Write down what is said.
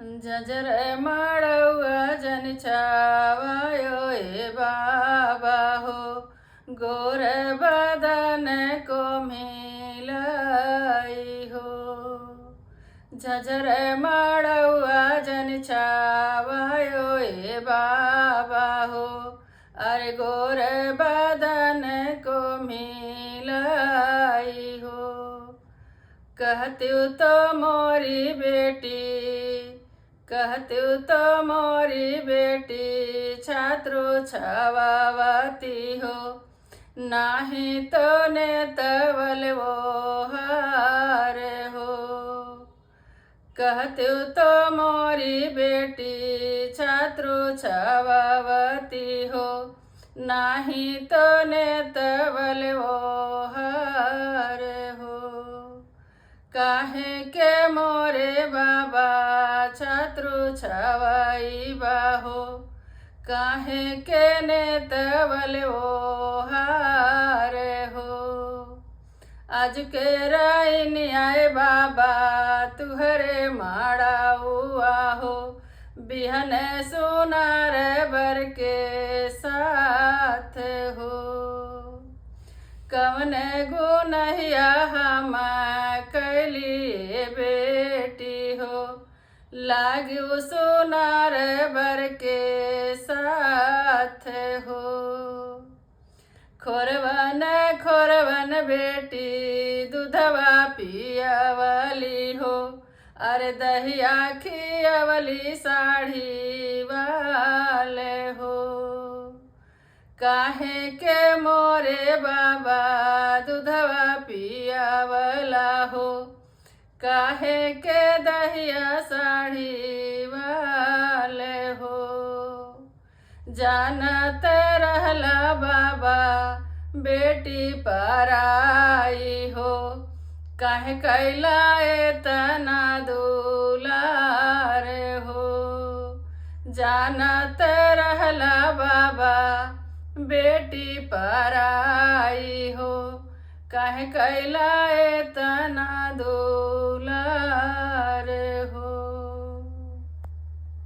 जजर मड़ौआ जन छावायो ए बाबा हो, गोर बदन को मिलाई हो। झजर मड़ौआ जन छावायो ए बाबा हो, अरे गोर बदन को मिलाई हो। कहत्यू तो मोरी बेटी, कहत्यू तो मोरी बेटी छात्रु छवावती हो, नाही तो नेतवल वो हार हो। कहत्यू तो मोरी बेटी छात्रु छवावती हो, नाही तो नेतवल वो हार हो। काहे के मोरे बाबा छात्रु छवाई बाहो, काहे के नेतवल वो हार हो। आज के राइन आए बाबा तुहरे माड़ाऊआ हो, बिहन सुनार बर के साथ हो। कवन गुनहिया हम कैली बेटी हो, लाग्यू सुनार बर के साथ हो। खोरवन खोरवन बेटी दूधवा पियावली हो, अरे दहिया खियावली साड़ी वाले हो। काहे के मोरे बाबा दूधवा पियावला हो, काहे के दहिया साड़ी वाले हो। जानत रहला बाबा बेटी पराई हो, काहे कैला एतना दुलार हो। जानत रहला बाबा बेटी पराई हो, काहे कैला एतना